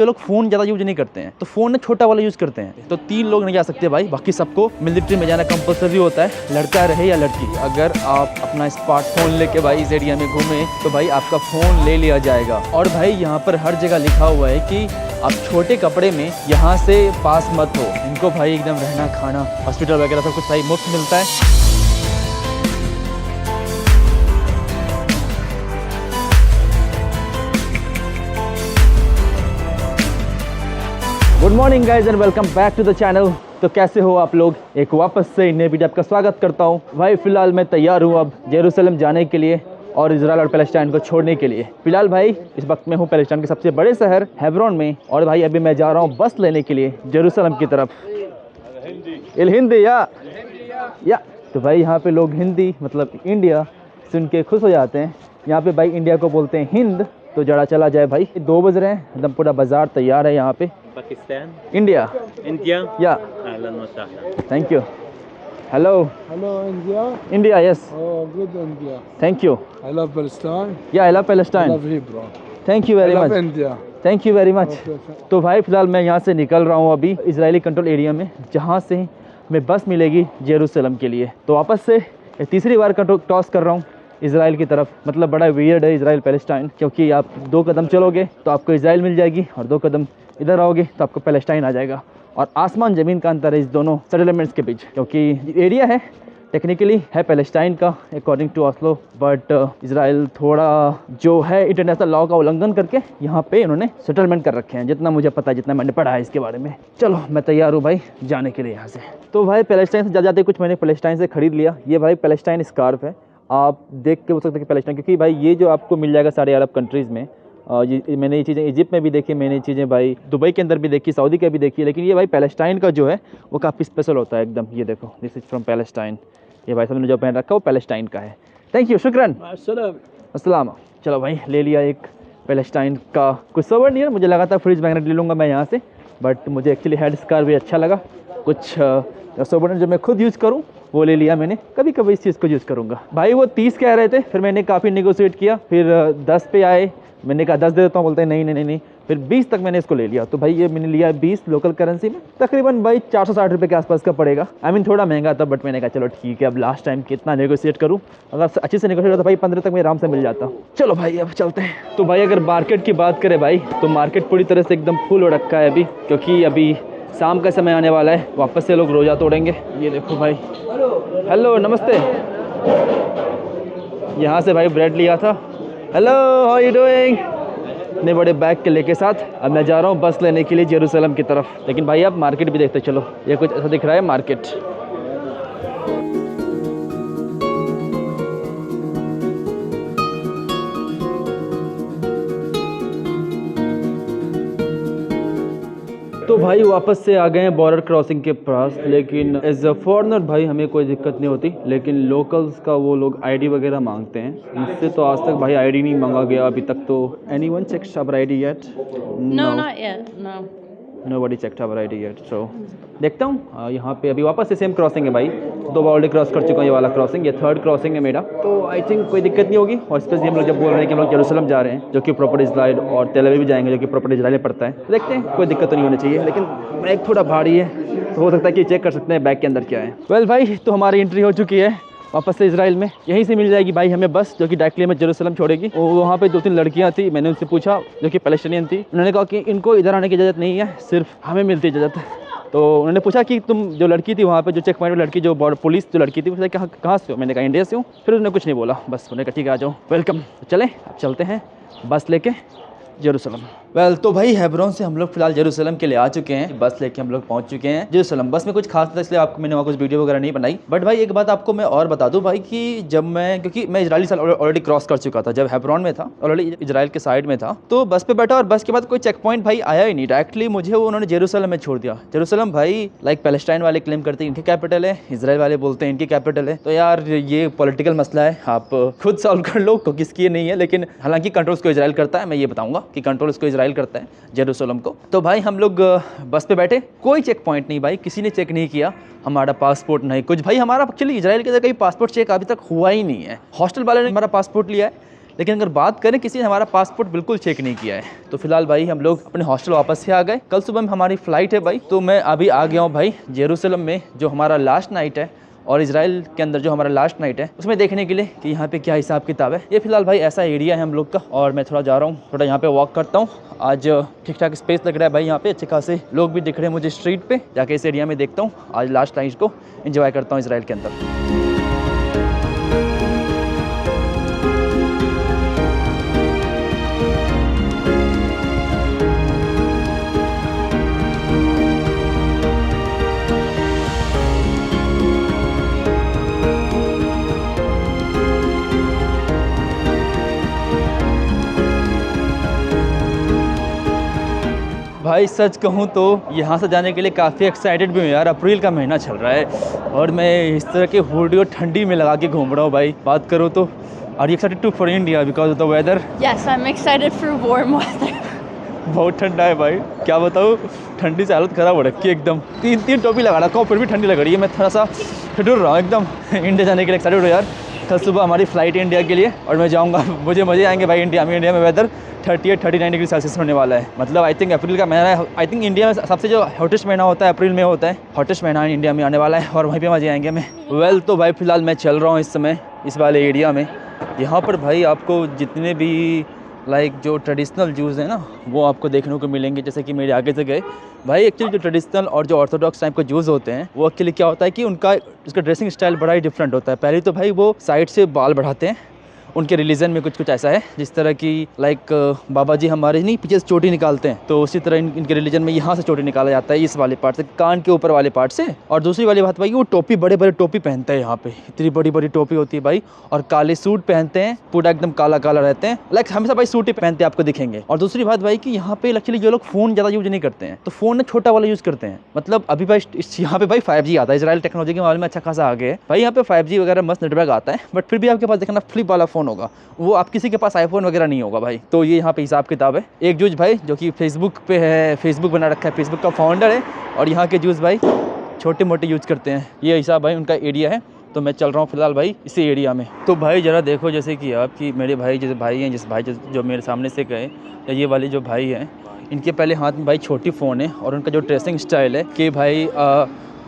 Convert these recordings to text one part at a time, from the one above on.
ये लोग फ़ोन ज़्यादा यूज नहीं करते हैं, तो फ़ोन ना छोटा वाला यूज़ करते हैं। तो 3 लोग नहीं जा सकते भाई, बाकी सबको मिलिट्री में जाना कंपलसरी होता है, लड़का रहे या लड़की। अगर आप अपना स्मार्टफोन लेके भाई इस एरिया में घूमें तो भाई आपका फ़ोन ले लिया जाएगा। और भाई यहाँ पर हर जगह लिखा हुआ है कि आप छोटे कपड़े में यहाँ से पास मत हो। इनको भाई एकदम रहना खाना हॉस्पिटल वगैरह सब कुछ भाई मुफ्त मिलता है। Good morning guys and welcome back to the channel. तो कैसे हो आप लोग, एक वापस से नए वीडियो आपका स्वागत करता हूँ। भाई फिलहाल मैं तैयार हूँ अब जेरूसलम जाने के लिए और इजराइल और पैलेस्टाइन को छोड़ने के लिए। फिलहाल भाई इस वक्त मैं हूँ पैलेस्टाइन के सबसे बड़े शहर हेब्रोन में, और भाई अभी मैं जा रहा हूँ बस लेने के लिए जेरूसलम की तरफ। हिंदी या तो भाई यहाँ पे लोग हिंदी मतलब इंडिया सुन के खुश हो जाते हैं। यहाँ पे भाई इंडिया को बोलते हैं हिंद। तो जरा चला जाए भाई, 2 बज रहे हैं, एकदम पूरा बाजार तैयार है यहाँ पे। पाकिस्तान, इंडिया या अहलन व सहलन। Thank you. Hello India. India, yes Oh, good India. Thank you. I love Palestine. या I love I Palestine. love Hebron. Thank you I very love much. India. Thank you very much. Okay. तो भाई फिलहाल मैं यहाँ से निकल रहा हूँ अभी इजरायली कंट्रोल एरिया में, जहाँ से हमें बस मिलेगी जेरूसलम के लिए। तो वापस से तीसरी बार क्रॉस कर रहा हूँ इजराइल की तरफ। मतलब बड़ा वियर्ड है इजराइल पैलेस्टाइन, क्योंकि आप 2 कदम चलोगे तो आपको इजराइल मिल जाएगी और 2 कदम इधर आओगे तो आपको पैलेस्टाइन आ जाएगा। और आसमान ज़मीन का अंतर है इस दोनों सेटलमेंट्स के बीच, क्योंकि एरिया है टेक्निकली है पैलेस्टाइन का according to Oslo, but Israel थोड़ा जो है इंटरनेशनल लॉ का उल्लंघन करके यहाँ पे इन्होंने सेटलमेंट कर रखे हैं, जितना मुझे पता है, जितना मैंने पढ़ा है इसके बारे में। चलो मैं तैयार हूँ भाई जाने के लिए यहाँ से। तो भाई पैलेस्टाइन से जाते कुछ मैंने पैलेस्टाइन से ख़रीद लिया। ये भाई पैलेस्टाइन स्कार्फ है, आप देख के बोल सकते हैं कि पैलेस्टाइन, क्योंकि भाई ये जो आपको मिल जाएगा सारे अरब कंट्रीज़ में। मैंने ये चीज़ें इजिप्ट में भी देखी, मैंने ये चीज़ें भाई दुबई के अंदर भी देखी, सऊदी के भी देखी, लेकिन ये भाई पैलेस्टाइन का जो है वो काफ़ी स्पेशल होता है एकदम। ये देखो, दिस इज़ फ्रॉम पैलेस्टाइन। ये भाई साहब ने जो पहन रखा है वो पैलेस्टाइन का है। थैंक यू, शुक्रन, अस्सलाम। चलो भाई ले लिया एक पैलेस्टाइन का कुछ सोवेनियर। मुझे लगा था फ्रिज मैग्नेट ले लूँगा मैं यहाँ से, बट मुझे एक्चुअली हेड स्कार्फ भी अच्छा लगा। कुछ सोवेनियर जो मैं खुद यूज़ करूँ वो ले लिया मैंने, कभी कभी इस चीज़ को यूज़ करूँगा। भाई वो 30 कह रहे थे, फिर मैंने काफ़ी निगोशिएट किया, फिर 10 पे आए, मैंने कहा 10 दे देता हूँ, बोलते हैं नहीं, फिर 20 तक मैंने इसको ले लिया। तो भाई ये मैंने लिया 20 लोकल करेंसी में, तकरीबन भाई 460 रुपये के आसपास का पड़ेगा। आई मीन थोड़ा महंगा था, बट मैंने कहा चलो ठीक है, अब लास्ट टाइम कितना नेगोशिएट करूँ, अगर अच्छे से नेगोशिएट होता भाई 15 तक मैं आराम से मिल जाता। चलो भाई अब चलते हैं। तो भाई अगर मार्केट की बात करें भाई, तो मार्केट पूरी तरह से एकदम फुल हो रखा है अभी, क्योंकि अभी शाम का समय आने वाला है, वापस से लोग रोज़ा तोड़ेंगे। ये देखो भाई, हेलो नमस्ते। यहाँ से भाई ब्रेड लिया था। Hello, how you doing. इतने बड़े बैग के लेके साथ अब मैं जा रहा हूँ बस लेने के लिए जेरूसलम की तरफ। लेकिन भाई आप मार्केट भी देखते चलो, ये कुछ ऐसा दिख रहा है मार्केट। तो भाई वापस से आ गए हैं बॉर्डर क्रॉसिंग के पास, लेकिन एज अ फॉरेनर भाई हमें कोई दिक्कत नहीं होती, लेकिन लोकल्स का वो लोग आईडी वगैरह मांगते हैं। मुझसे तो आज तक भाई आईडी नहीं मांगा गया अभी तक। तो anyone checked our ID yet? No, not yet. No. Nobody checked our ID yet. So देखता हूँ। यहाँ पे अभी वापस से सेम क्रॉसिंग है भाई, 2 बार ऑलरेडी क्रॉस कर चुका हूँ ये वाला क्रॉसिंग, ये 3rd क्रॉसिंग है मेरा। तो आई थिंक कोई दिक्कत नहीं होगी। और स्पेशली हम लोग जब बोल रहे हैं कि हम लोग जेरूसलम जा रहे हैं, जो कि प्रॉपर इजराइल, और तेल अवीव भी जाएंगे जो कि प्रॉपर इजराइल में पड़ता है। तो देखते हैं, कोई दिक्कत तो नहीं होनी चाहिए, लेकिन बैग थोड़ा भारी है, तो हो सकता है कि चेक कर सकते हैं बैग के अंदर क्या है। वेल भाई, तो हमारी एंट्री हो चुकी है वापस से इजराइल में। यहीं से मिल जाएगी भाई हमें बस, जो कि डायरेक्टली हमें जेरूसलम छोड़ेगी। और वहाँ पे 2-3 लड़कियाँ थी, मैंने उनसे पूछा, जो कि पैलेस्टाइनियन थी। उन्होंने कहा कि इनको इधर आने की इजाज़त नहीं है, सिर्फ हमें मिलती इजाज़त। तो उन्होंने पूछा कि तुम जो लड़की थी वहाँ पे, जो चेक पॉइंट में लड़की, जो बॉर्डर पुलिस जो लड़की थी, उसने कहाँ से हो? मैंने कहा इंडिया से हूँ। फिर उन्होंने कुछ नहीं बोला, बस उन्होंने कहा ठीक है आ जाओ, वेलकम। चलें अब चलते हैं बस लेके जेरूसलम। वेल तो भाई हेब्रोन से हम लोग फिलहाल जेरूसलम के लिए आ चुके हैं, बस लेके हम लोग पहुंच चुके हैं जेरूसलम। बस में कुछ खास था, इसलिए आपको मैंने वहाँ कुछ वीडियो वगैरह नहीं बनाई। बट भाई एक बात आपको मैं और बता दूं भाई, कि जब मैं, क्योंकि मैं इजराइली साल ऑलरेडी क्रॉस कर चुका था, जब हेब्रोन में था ऑलरेडी इजराइल के साइड में था, तो बस पे बैठा और बस के बाद कोई चेक पॉइंट भाई आया ही नहीं, डायरेक्टली मुझे वो उन्होंने जेरूसलम में छोड़ दिया। जेरूसलम भाई लाइक पैलेस्टाइन वाले क्लेम करते हैं इनकी कैपिटल है, इजराइल वाले बोलते हैं इनकी कैपिटल है। तो यार ये पॉलिटिकल मसला है, आप खुद सॉल्व कर लो, क्योंकि इसकी नहीं है। लेकिन हालांकि कंट्रोल इसको इजराइल करता है, मैं ये बताऊंगा कि कंट्रोल इसको इजराइल करता है जेरूसलम को। तो भाई हम लोग बस पे बैठे, कोई चेक पॉइंट नहीं भाई, किसी ने चेक नहीं किया हमारा पासपोर्ट, नहीं कुछ। भाई हमारा एक्चुअली इजराइल के अंदर कहीं पासपोर्ट चेक अभी तक हुआ ही नहीं है। हॉस्टल वाले ने हमारा पासपोर्ट लिया है, लेकिन अगर बात करें किसी ने हमारा पासपोर्ट बिल्कुल चेक नहीं किया है। तो फिलहाल भाई हम लोग अपने हॉस्टल वापस से आ गए। कल सुबह में हमारी फ़्लाइट है भाई, तो मैं अभी आ गया हूँ भाई जेरूसलम में, जो हमारा लास्ट नाइट है, और इजराइल के अंदर जो हमारा लास्ट नाइट है उसमें देखने के लिए कि यहाँ पे क्या हिसाब किताब है। ये फिलहाल भाई ऐसा एरिया है हम लोग का, और मैं थोड़ा जा रहा हूँ, थोड़ा यहाँ पे वॉक करता हूँ। आज ठीक ठाक स्पेस लग रहा है भाई, यहाँ पे अच्छे खासे लोग भी दिख रहे हैं मुझे स्ट्रीट पे। जाके इस एरिया में देखता हूँ, आज लास्ट नाइट को एंजॉय करता हूँ इजराइल के अंदर। भाई सच कहूँ तो यहाँ से जाने के लिए काफ़ी एक्साइटेड भी हूँ यार। अप्रैल का महीना चल रहा है और मैं इस तरह के हुडी और ठंडी में लगा के घूम रहा हूँ भाई। बात करो तो are you excited to for India because of the weather? Yes, I'm excited for warm weather. बहुत ठंडा है भाई, क्या बताऊँ, ठंडी से हालत ख़राब हो रखी है एकदम। तीन टोपी लगा रखा हूँ फिर भी ठंडी लग रही है। मैं थोड़ा सा ठिठुर रहा हूँ एकदम। इंडिया जाने के लिए एक्साइटेड हो यार। कल सुबह हमारी फ़्लाइट है इंडिया के लिए और मैं जाऊँगा, मुझे मज़े आएंगे भाई। इंडिया में वेदर 38-39 डिग्री सेल्सियस होने वाला है। मतलब आई थिंक अप्रैल का महीना है। आई थिंक इंडिया में सबसे जो हॉटेस्ट महीना होता है अप्रैल में होता है। हॉटेस्ट महीना इंडिया में आने वाला है और वहीं पे मज़े आएंगे हमें। वेल तो भाई फ़िलहाल मैं चल रहा हूँ इस समय इस वाले एरिया में। यहाँ पर भाई आपको जितने भी जो ट्रेडिशनल जूज़ हैं ना वो आपको देखने को मिलेंगे, जैसे कि मेरे आगे से गए भाई। एक्चुअली जो ट्रेडिशनल और जो ऑर्थोडॉक्स टाइप के जूज़ होते हैं वो एक्चुअली क्या होता है कि उसका ड्रेसिंग स्टाइल बड़ा ही डिफरेंट होता है। पहले तो भाई वो साइड से बाल बढ़ाते हैं, उनके रिलीजन में कुछ ऐसा है। जिस तरह की बाबा जी हमारे नहीं पीछे से चोटी निकालते हैं, तो उसी तरह इनके रिलीजन में यहाँ से चोटी निकाला जाता है, इस वाले पार्ट से, कान के ऊपर वाले पार्ट से। और दूसरी वाली बात भाई वो टोपी, बड़े बड़े टोपी पहनते हैं यहाँ पे, इतनी बड़ी बड़ी टोपी होती है भाई। और काले सूट पहनते हैं, पूरा एकदम काला काला रहते हैं, हमेशा भाई सूट ही पहनते हैं, आपको दिखेंगे। और दूसरी बात भाई कि यहाँ पे एक्चुअली जो लोग फ़ोन ज़्यादा यूज नहीं करते हैं, तो फ़ोन ने छोटा वाला यूज़ करते हैं। मतलब अभी भाई यहाँ पे भाई 5G आता है, इजराइल टेक्नोलॉजी के मामले में अच्छा खासा आगे है भाई। यहाँ पे 5G वगैरह मस्त नेटवर्क आता है, बट फिर भी आपके पास देखना फ्लिप वाला फ़ोन होगा, वो आप किसी के पास आईफोन वगैरह नहीं होगा भाई। तो ये यहाँ पे हिसाब किताब है। एक जूस भाई जो कि फेसबुक पे है, फेसबुक बना रखा है, फेसबुक का फाउंडर है, और यहाँ के जूस भाई छोटे मोटे यूज करते हैं। ये हिसाब भाई उनका एरिया है। तो मैं चल रहा हूँ फिलहाल भाई इसी एरिया में। तो भाई ज़रा देखो, जैसे कि आपकी मेरे भाई जैसे भाई हैं, जिस भाई जो मेरे सामने से गए, या ये वाले जो भाई हैं, इनके पहले हाथ में भाई छोटी फ़ोन है, और उनका जो ड्रेसिंग स्टाइल है कि भाई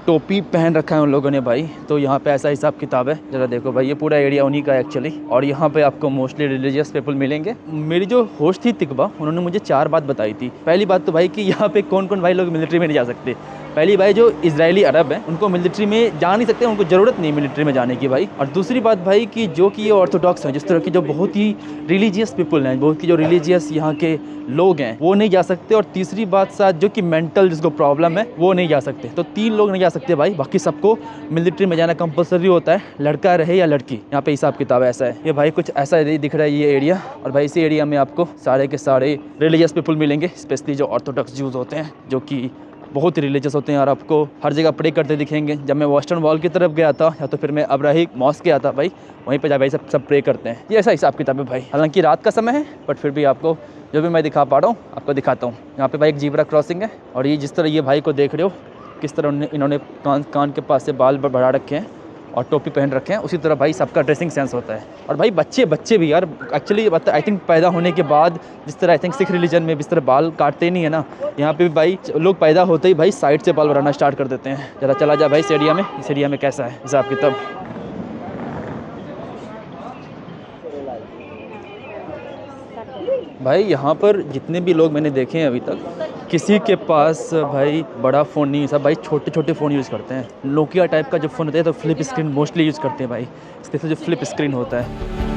टोपी पहन रखा है उन लोगों ने भाई। तो यहाँ पे ऐसा हिसाब किताब है। ज़रा देखो भाई, ये पूरा एरिया उन्हीं का है एक्चुअली। और यहाँ पे आपको मोस्टली रिलीजियस पीपल मिलेंगे। मेरी जो होस्ट थी तिकबा, उन्होंने मुझे 4 बात बताई थी। पहली बात तो भाई कि यहाँ पे कौन कौन भाई लोग मिलिट्री में नहीं जा सकते। पहली भाई जो इजरायली अरब हैं उनको मिलिट्री में जा नहीं सकते, उनको ज़रूरत नहीं मिलिट्री में जाने की भाई। और दूसरी बात भाई कि जो कि ये ऑर्थोडॉक्स हैं, जिस तरह की जो बहुत ही रिलीजियस पीपल हैं, बहुत की जो रिलीजियस यहाँ के लोग हैं, वो नहीं जा सकते। और तीसरी बात साथ जो कि मेंटल जिसको प्रॉब्लम है वो नहीं जा सकते। तो 3 लोग नहीं जा सकते भाई, बाकी सबको मिलिट्री में जाना कंपलसरी होता है, लड़का रहे या लड़की। यहाँ पे हिसाब किताब ऐसा है। ये भाई कुछ ऐसा दिख रहा है ये एरिया। और भाई इसी एरिया में आपको सारे के सारे रिलीजियस पीपल मिलेंगे, स्पेशली जो ऑर्थोडॉक्स जूस होते हैं, जो कि बहुत ही रिलीजियस होते हैं। और आपको हर जगह प्रे करते दिखेंगे। जब मैं वेस्टर्न वॉल की तरफ गया था, या तो फिर मैं अब्राही मॉस्क गया था भाई, वहीं पे जा भाई सब प्रे करते हैं। ये ऐसा हिसाब किताब है भाई। हालांकि रात का समय है, बट फिर भी आपको जो भी मैं दिखा पा रहा हूँ आपको दिखाता हूँ। यहाँ पे भाई एक जीब्रा क्रॉसिंग है, और ये जिस तरह ये भाई को देख रहे हो, किस तरह इन्होंने कान के पास से बाल बढ़ा रखे हैं और टोपी पहन रखे हैं, उसी तरह भाई सबका ड्रेसिंग सेंस होता है। और भाई बच्चे भी यार एक्चुअली आई थिंक पैदा होने के बाद, जिस तरह आई थिंक सिख रिलीजन में इस तरह बाल काटते नहीं है ना, यहाँ पे भी भाई लोग पैदा होते ही भाई साइड से बाल बढ़ाना स्टार्ट कर देते हैं। जरा चला जा भाई इस एरिया में, इस एरिया में कैसा है हिसाब किताब। भाई यहाँ पर जितने भी लोग मैंने देखे हैं अभी तक, किसी के पास भाई बड़ा फ़ोन नहीं है, सब भाई छोटे छोटे फ़ोन यूज़ करते हैं। नोकिया टाइप का जो फ़ोन होता है तो फ्लिप स्क्रीन मोस्टली यूज़ करते हैं भाई, स्पेशली जो फ्लिप स्क्रीन होता है।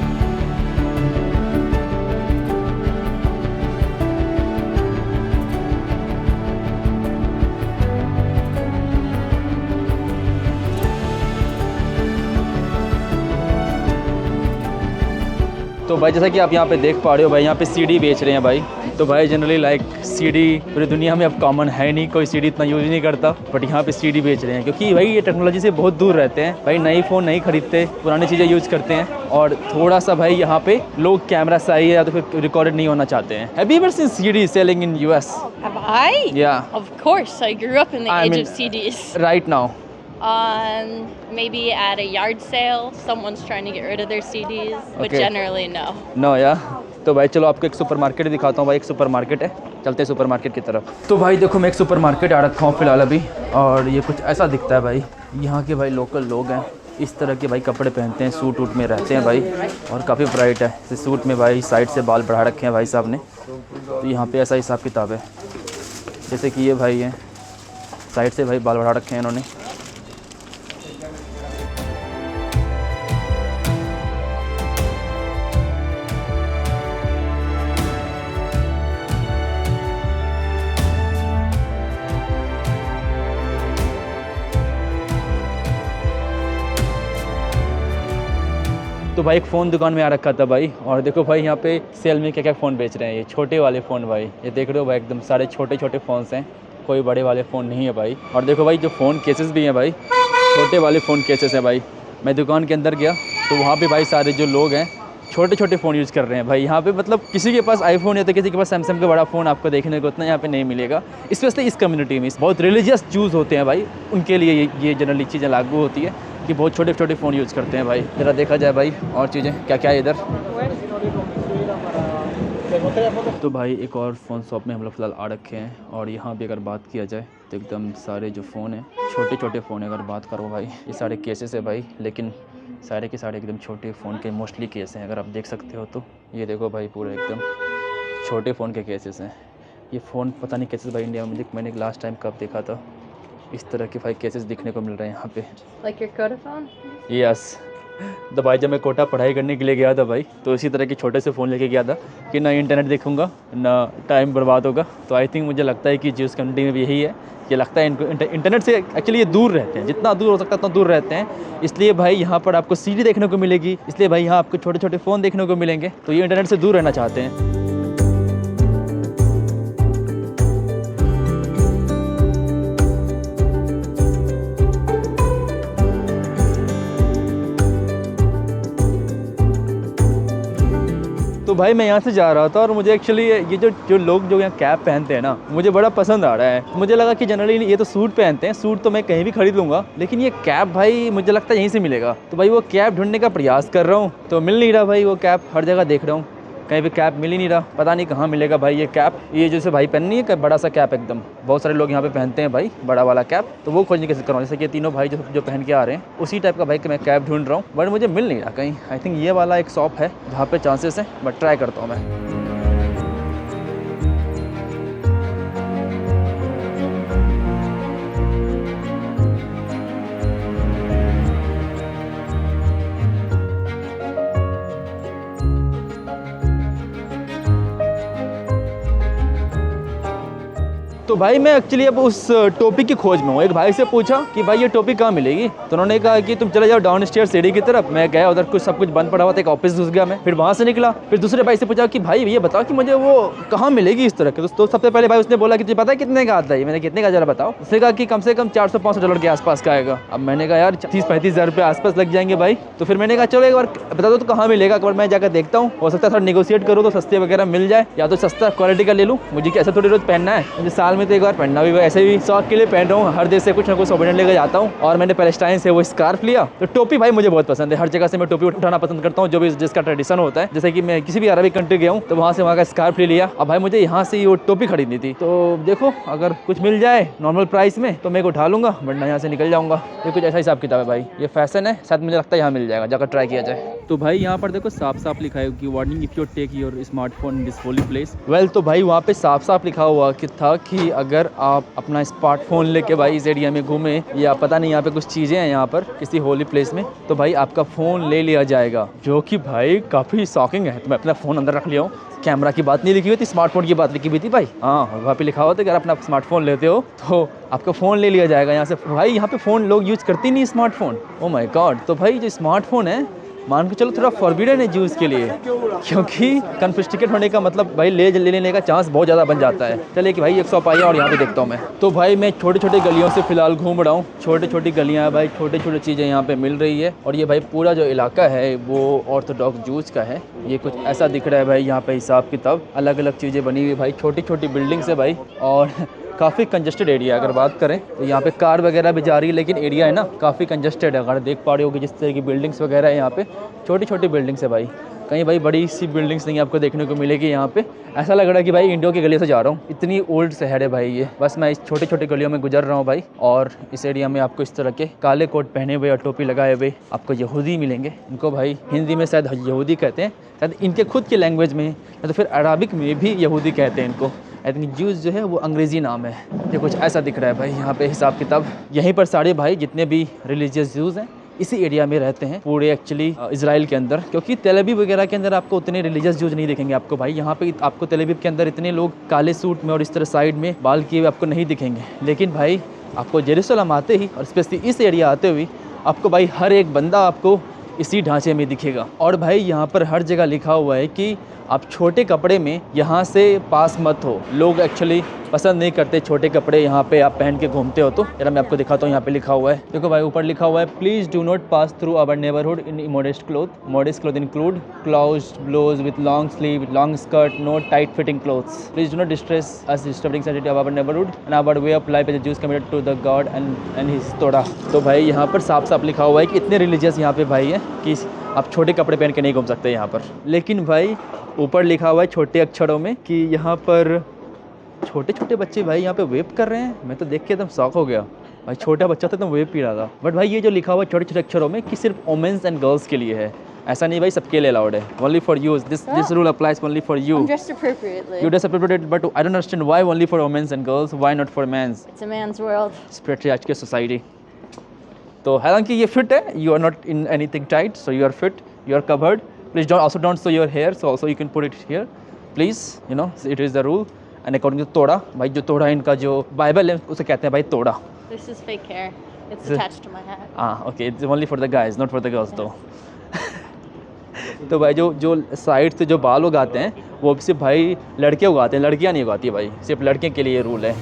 तो भाई जैसा कि आप यहाँ पे देख पा रहे हो भाई, यहाँ पे सीडी बेच रहे हैं भाई। तो भाई जनरली सीडी पूरी दुनिया में अब कॉमन है नहीं, कोई सीडी इतना यूज़ नहीं करता, बट यहाँ पे सीडी बेच रहे हैं क्योंकि भाई ये टेक्नोलॉजी से बहुत दूर रहते हैं भाई। नई फ़ोन नहीं खरीदते, पुरानी चीज़ें यूज़ करते हैं। और थोड़ा सा भाई यहाँ पे लोग कैमरा सही है या तो फिर रिकॉर्डेड नहीं होना चाहते हैं। Have you ever seen CD selling in US? Have I? Yeah. Of course, I grew up in the age of CDs. Right now. Maybe at a yard sale, someone's trying to get rid of their CDs, but Okay. generally no. No या तो भाई चलो आपको एक supermarket दिखाता हूँ भाई। एक सुपरमार्केट है, चलते हैं सुपरमार्केट की तरफ। तो भाई देखो मैं एक सुपरमार्केट आ रखा हूँ फ़िलहाल अभी, और ये कुछ ऐसा दिखता है भाई। यहाँ के भाई लोकल लोग हैं, इस तरह के भाई कपड़े पहनते हैं, सूट वूट में रहते हैं भाई, और काफ़ी ब्राइट है। इस सूट में भाई साइड से बाल बढ़ा रखे हैं भाई साहब ने। तो यहाँ पे ऐसा हिसाब किताब है, जैसे कि ये भाई हैं, साइड से भाई बाल बढ़ा रखे हैं इन्होंने। तो भाई एक फ़ोन दुकान में आ रखा था भाई, और देखो भाई यहाँ पे सेल में क्या क्या फ़ोन बेच रहे हैं। ये छोटे वाले फ़ोन भाई, ये देख रहे हो भाई, एकदम सारे छोटे छोटे फ़ोन्स हैं, कोई बड़े वाले फ़ोन नहीं है भाई। और देखो भाई जो फ़ोन केसेस भी हैं भाई, छोटे वाले फ़ोन केसेस हैं भाई। मैं दुकान के अंदर गया तो वहाँ पे भाई सारे जो लोग हैं छोटे छोटे फ़ोन यूज़ कर रहे हैं भाई। यहाँ पे मतलब किसी के पास आईफोन है तो किसी के पास सैमसंग का बड़ा फ़ोन आपको देखने को उतना यहाँ पे नहीं मिलेगा। इस वजह से इस कम्युनिटी में बहुत रिलीजियस जूस होते हैं भाई, उनके लिए ये जनरली चीज़ें लागू होती है कि बहुत छोटे छोटे फ़ोन यूज़ करते हैं भाई। ज़रा देखा जाए भाई और चीज़ें क्या क्या है इधर। तो भाई एक और फ़ोन शॉप में हम लोग फ़िलहाल आ रखे हैं, और यहाँ भी अगर बात किया जाए तो एकदम सारे जो फ़ोन हैं छोटे छोटे फ़ोन है। अगर बात करो भाई, ये सारे केसेस है भाई, लेकिन सारे के सारे एकदम छोटे फ़ोन के मोस्टली केस हैं। अगर आप देख सकते हो तो ये देखो भाई, पूरे एकदम छोटे फ़ोन के केसेस हैं। ये फ़ोन पता नहीं केसेस भाई इंडिया में मैंने लास्ट टाइम कब देखा था, इस तरह के भाई केसेस दिखने को मिल रहे हैं यहाँ पे। Like your Coda phone? Yes. तो भाई जब मैं कोटा पढ़ाई करने के लिए गया था भाई, तो इसी तरह के छोटे से फ़ोन लेके गया था कि ना इंटरनेट देखूंगा ना टाइम बर्बाद होगा। तो आई थिंक मुझे लगता है कि जिस कम्युनिटी में भी यही है, कि लगता है इनको इंटरनेट से एक्चुअली ये दूर रहते हैं, जितना दूर हो सकता है उतना दूर रहते हैं। इसलिए भाई यहाँ पर आपको सीडी देखने को मिलेगी, इसलिए भाई यहाँ आपको छोटे छोटे फ़ोन देखने को मिलेंगे। तो ये इंटरनेट से दूर रहना चाहते हैं। तो भाई मैं यहाँ से जा रहा था, और मुझे एक्चुअली ये जो लोग जो यहाँ कैप पहनते हैं ना, मुझे बड़ा पसंद आ रहा है। मुझे लगा कि जनरली ये तो सूट पहनते हैं, सूट तो मैं कहीं भी खरीद लूँगा, लेकिन ये कैप भाई मुझे लगता है यहीं से मिलेगा। तो भाई वो कैप ढूंढने का प्रयास कर रहा हूँ, तो मिल नहीं रहा भाई वो कैप। हर जगह देख रहा हूँ, कहीं भी कैप मिल ही नहीं रहा, पता नहीं कहाँ मिलेगा भाई ये कैप। ये जैसे भाई पहननी है बड़ा सा कैप, एकदम बहुत सारे लोग यहाँ पे पहनते हैं भाई बड़ा वाला कैप, तो वो खोजने की कोशिश कर रहा हूँ। जैसे कि तीनों भाई जो पहन के आ रहे हैं उसी टाइप का भाई कि मैं कैप ढूंढ रहा हूँ, बट मुझे मिल नहीं रहा कहीं। आई थिंक ये वाला एक शॉप है जहाँ पे चांसेस है, बट ट्राई करता हूँ मैं। तो भाई मैं एक्चुअली अब उस टोपी की खोज में हूँ। एक भाई से पूछा कि भाई ये टोपी कहाँ मिलेगी, तो उन्होंने कहा कि तुम चले जाओ डाउन स्टेयर सीढ़ी की तरफ। मैं गया उधर, कुछ सब कुछ बंद पड़ा हुआ था, एक ऑफिस घुस गया मैं, फिर वहाँ से निकला। फिर दूसरे भाई से पूछा कि भाई ये बताओ कि मुझे वो कहाँ मिलेगी इस तरह के। तो सबसे पहले भाई उसने बोला कि तुझे पता है कितने का आता है। मैंने कितने का जरा बताओ। उसने कहा कि कम से कम $400-500 के आसपास का आएगा। अब मैंने कहा यार 30-35 हज़ार रुपये आसपास लग जाएंगे भाई। तो फिर मैंने कहा चलो एक बार बता दो तो कहाँ मिलेगा, एक बार मैं जाकर देखता हूँ, हो सकता है थोड़ा निगोशिएट करूँ तो सस्ते वगैरह मिल जाए, या तो सस्ता क्वालिटी का ले लूँ। मुझे कैसे थोड़ी रोज पहनना है, मुझे साल में तो एक बार पहनना भी, ऐसे भी शौक के लिए पहन रहा हूँ। हर देश से कुछ ना कुछ सोवेनियर लेकर जाता हूँ, और मैंने पैलेस्टाइन से वो स्कार्फ लिया। तो टोपी भाई मुझे बहुत पसंद है, हर जगह से मैं टोपी उठाना पसंद करता हूँ जो भी जिसका ट्रेडिशन होता है। जैसे कि मैं किसी भी अरबी कंट्री गया हूँ तो वहाँ से वहाँ का स्कार्फ ले लिया। अब भाई मुझे यहाँ से ये टोपी खरीदनी थी, तो देखो अगर कुछ मिल जाए नॉर्मल प्राइस में तो मैं को उठा लूँगा, वरना यहाँ से निकल जाऊँगा। ये कुछ ऐसा हिसाब किताब है भाई, ये फैशन है, शायद मुझे लगता है यहाँ मिल जाएगा, जाकर ट्राई किया जाए। तो भाई यहाँ पर देखो साफ साफ लिखा है कि warning if you take your smartphone in this holy place. Well तो भाई वहाँ पे साफ साफ लिखा हुआ कि था कि अगर आप अपना स्मार्टफोन लेके भाई इस एरिया में घूमें, या पता नहीं यहाँ पे कुछ चीज़ें हैं यहाँ पर किसी होली प्लेस में, तो भाई आपका फ़ोन ले लिया जाएगा। जो कि भाई काफ़ी शॉकिंग है। तो मैं अपना फ़ोन अंदर रख लिया हूँ, कैमरा की बात नहीं लिखी हुई थी, स्मार्टफोन की बात लिखी हुई थी भाई। हाँ वहाँ पे लिखा हुआ था कि अगर अपना स्मार्टफोन लेते हो तो आपका फ़ोन ले लिया जाएगा यहाँ से। भाई यहाँ पे फ़ोन लोग यूज़ करते नहीं स्मार्टफोन, ओ माय गॉड। तो भाई जो स्मार्टफोन है मान के चलो थोड़ा फॉरबिडन है यूज़ के लिए, क्योंकि कन्फिस्टिकेट होने का मतलब भाई ले लेने का चांस बहुत ज़्यादा बन जाता है। चलिए कि भाई एक शॉप आई है और यहाँ पे देखता हूँ मैं। तो भाई मैं छोटे छोटे गलियों से फ़िलहाल घूम रहा हूँ, छोटी छोटी गलियाँ भाई, छोटे छोटे चीज़ें यहाँ पे मिल रही है। और ये भाई पूरा जो इलाका है वो ऑर्थोडॉक्स जूस का है। ये कुछ ऐसा दिख रहा है भाई, यहाँ पे हिसाब किताब अलग अलग चीज़ें बनी हुई भाई, छोटी छोटी बिल्डिंग्स है भाई। और काफ़ी कंजस्टेड एरिया है। अगर बात करें तो यहाँ पे कार वगैरह भी जा रही है, लेकिन एरिया है ना काफ़ी कंजस्टेड है। अगर देख पा रहे हो कि जिस तरह की बिल्डिंग्स वगैरह है यहाँ पे, छोटी छोटी बिल्डिंग्स है भाई, कहीं भाई बड़ी सी बिल्डिंग्स नहीं आपको देखने को मिलेगी यहाँ पे। ऐसा लग रहा है कि भाई इंडिया की गली से जा रहा हूँ, इतनी ओल्ड शहर है भाई ये। बस मैं इस छोटे छोटे गलियों में गुजर रहा हूँ भाई, और इस एरिया में आपको इस तरह के काले कोट पहने हुए और टोपी लगाए हुए आपको यहूदी मिलेंगे। इनको भाई हिंदी में शायद यहूदी कहते हैं, शायद इनके खुद की लैंग्वेज में, या तो फिर अराबिक में भी यहूदी कहते हैं इनको। आई थिंक ज्यूज़ जो है वो अंग्रेज़ी नाम है। ये कुछ ऐसा दिख रहा है भाई यहाँ पे हिसाब किताब। यहीं पर सारे भाई जितने भी रिलीजियस ज्यूज़ हैं इसी एरिया में रहते हैं पूरे एक्चुअली इजराइल के अंदर, क्योंकि तेल अवीव वगैरह के अंदर आपको उतने रिलीजियस ज्यूज नहीं दिखेंगे आपको भाई। यहाँ पे आपको तेल अवीव के अंदर इतने लोग काले सूट में और इस तरह साइड में बाल किए हुए आपको नहीं दिखेंगे, लेकिन भाई आपको जेरूसलम आते ही और स्पेशली इस एरिया आते हुए आपको भाई हर एक बंदा आपको इसी ढांचे में दिखेगा। और भाई यहाँ पर हर जगह लिखा हुआ है कि आप छोटे कपड़े में यहाँ से पास मत हो। लोग एक्चुअली पसंद नहीं करते छोटे कपड़े यहाँ पे आप पहन के घूमते हो। तो जरा मैं आपको दिखाता हूँ, यहाँ पे लिखा हुआ है, देखो भाई ऊपर लिखा हुआ है, please do not pass through our neighbourhood in modest cloth. Modest cloth include closed blouse with long sleeve, long skirt, no tight fitting clothes. Please do not distress us disturbing sanity of our neighbourhood and our way of life as Jews committed to the God and his Torah. तो भाई यहाँ पर साफ साफ लिखा हुआ है कि इतने रिलीजियस यहाँ पे भाई है कि आप छोटे कपड़े पहन के नहीं घूम सकते यहाँ पर। लेकिन भाई ऊपर लिखा हुआ है छोटे अक्षरों में कि यहाँ पर छोटे छोटे बच्चे भाई यहाँ पे वेप कर रहे हैं। मैं तो देख के एकदम शॉक हो गया भाई, छोटा बच्चा था तो वेप पी रहा था। बट भाई ये जो लिखा हुआ है छोटे छोटे अक्षरों में कि सिर्फ वुमेन्स एंड गर्ल्स के लिए है, ऐसा नहीं भाई सबके लिए अलाउड है। Only for you, this rule applies only for you. I'm dressed appropriately. You dress appropriately, but I don't understand why only for women and girls, why not for men? It's a man's world. Patriarchal society. तो हालांकि ये fit है, you are not in anything tight, so you are fit, you are covered. Please don't show your hair, so also you can put it here. Please, you know, it is the rule. And according to तोड़ा, भाई जो तोड़ा इनका जो Bible है उसे कहते हैं भाई तोड़ा। This is fake hair. It's Is it- attached to my hat. Okay, it's only for the guys, not for the girls though. तो भाई जो साइड से जो बाल उगाते हैं वो सिर्फ भाई लड़के उगाते हैं, लड़कियां नहीं उगाती भाई, सिर्फ लड़के के लिए रूल है।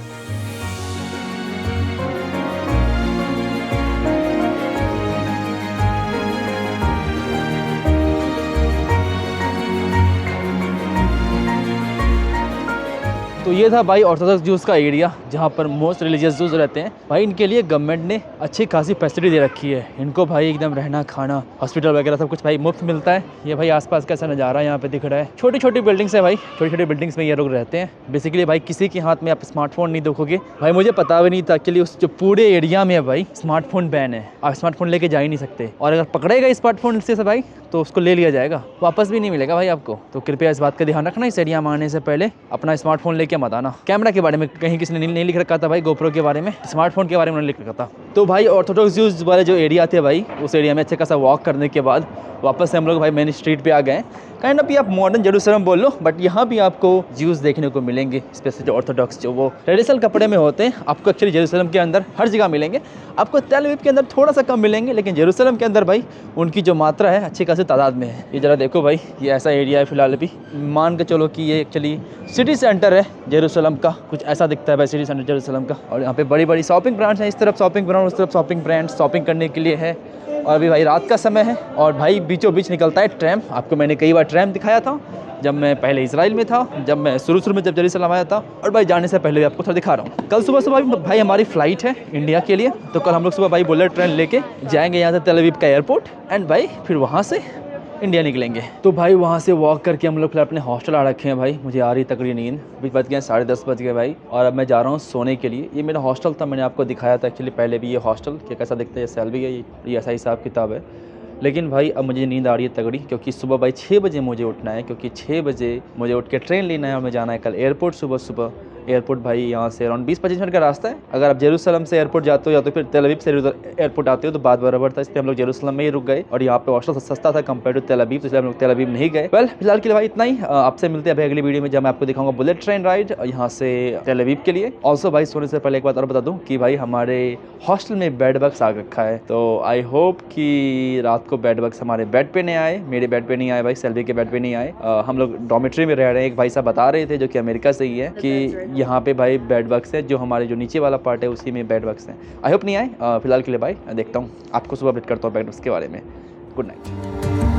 तो ये था भाई ऑर्थोडॉक्स ज्यूज़ का एरिया जहाँ पर मोस्ट रिलीजियस ज्यूज़ रहते हैं। भाई इनके लिए गवर्नमेंट ने अच्छी खासी फैसिलिटी दे रखी है इनको भाई, एकदम रहना खाना हॉस्पिटल वगैरह सब कुछ भाई मुफ्त मिलता है। ये भाई आसपास कैसा नज़ारा यहाँ पे दिख रहा है, छोटी छोटी बिल्डिंग्स है भाई, छोटी छोटी बिल्डिंग्स में ये लोग रहते हैं। बेसिकली भाई किसी के हाथ में आप स्मार्टफोन नहीं देखोगे भाई, मुझे पता भी नहीं था एक्चुअली उस जो पूरे एरिया में भाई स्मार्टफोन बैन है, आप स्मार्टफोन लेके जा ही नहीं सकते, और अगर पकड़ेगा स्मार्टफोन से भाई तो उसको ले लिया जाएगा, वापस भी नहीं मिलेगा भाई आपको। तो कृपया इस बात का ध्यान रखना, इस एरिया में आने से पहले अपना स्मार्टफोन लेके मत आना। कैमरा के बारे में कहीं किसी ने नहीं लिख रखा था भाई, गोप्रो के बारे में, स्मार्टफोन के बारे में लिख रखा था। तो भाई ऑर्थोडॉक्स ज्यूज़ वाले जो एरिया थे भाई, उस एरिया में अच्छे खासा वॉक करने के बाद वापस से हम लोग भाई मेन स्ट्रीट पे आ गए। काइंड ऑफ आप मॉडर्न जेरूसलम बोल लो, बट यहाँ भी आपको ज्यूज़ देखने को मिलेंगे, स्पेशली जो ऑर्थोडॉक्स जो वो ट्रेडिशनल कपड़े में होते हैं, आपको एक्चुअली जेरूसलम के अंदर हर जगह मिलेंगे। आपको तेल अवीव के अंदर थोड़ा सा कम मिलेंगे, लेकिन जेरूसलम के अंदर भाई उनकी जो मात्रा है अच्छी खासी तादाद में है। ये ज़रा देखो भाई, ये ऐसा एरिया है फिलहाल अभी, मान के चलो कि ये एक्चुअली सिटी सेंटर है जेरूसलम का, कुछ ऐसा दिखता है भाई सिटी सेंटर जेरूसलम का। और यहाँ पे बड़ी बड़ी शॉपिंग ब्रांड्स हैं, इस तरफ शॉपिंग ब्रांड, उस तरफ शॉपिंग ब्रांड शॉपिंग करने के लिए है। और अभी भाई रात का समय है और भाई बीचों बीच निकलता है ट्रैम। आपको मैंने कई बार ट्रैम दिखाया था जब मैं पहले इजराइल में था, जब मैं शुरू में जब जेरूसलम आया था, और भाई जाने से पहले भी आपको थोड़ा दिखा रहा हूँ। कल सुबह भाई हमारी फ़्लाइट है इंडिया के लिए, तो कल हम लोग सुबह भाई बुलेट ट्रेन लेके जाएंगे यहाँ से तेल अवीव का एयरपोर्ट, एंड भाई फिर वहाँ से इंडिया निकलेंगे। तो भाई वहाँ से वॉक करके हम लोग फिर अपने हॉस्टल आ रखे हैं भाई। मुझे आ रही तकड़ी नींद, अभी बज गए 10:30 बज गए भाई, और अब मैं जा रहा हूँ सोने के लिए। ये मेरा हॉस्टल था, मैंने आपको दिखाया था एक्चुअली पहले भी ये हॉस्टल कि कैसा दिखता है, ये सेल भी है, ये ऐसा हिसाब किताब है। लेकिन भाई अब मुझे नींद आ रही है तगड़ी, क्योंकि सुबह भाई 6 बजे मुझे उठना है, क्योंकि 6 बजे मुझे उठ के ट्रेन लेना है और मैं जाना है कल एयरपोर्ट सुबह। एयरपोर्ट भाई यहाँ से अराउंड 20-25 मिनट का रास्ता है। अगर आप जेरूसलम से एयरपोर्ट जाते हो या तो फिर तेल अवीव से एयरपोर्ट आते हो तो बात बराबर था, इसलिए हम लोग जेरूसलम में ही रुक गए, और यहाँ पे हॉस्टल सस्ता था कंपेयर टू तेल अवीव, तो इसलिए हम लोग तेल अवीव नहीं गए। वेल फिलहाल के लिए भाई इतना ही, आपसे मिलते हैं भाई अगली वीडियो में, जब मैं आपको दिखाऊंगा बुलेट ट्रेन राइड यहाँ से तेल अवीव के लिए। ऑल्सो भाई सोने से पहले एक बात और बता दूँ कि भाई हमारे हॉस्टल में बेड बग्स आ रखा है, तो आई होप कि रात को बेड बग्स हमारे बेड पे नहीं आए, मेरे बेड पे नहीं आए भाई, सेल्वी के बेड पे नहीं आए। हम लोग डॉर्मेट्री में रह रहे हैं, एक भाई साहब बता रहे थे जो कि अमेरिका से ही है कि यहाँ पे भाई बेड बग्स है, जो हमारे जो नीचे वाला पार्ट है उसी में बेड बग्स हैं। आई होप नहीं आए। फिलहाल के लिए बाय, देखता हूँ आपको सुबह अपडेट करता हूँ बेड बग्स के बारे में। Good night.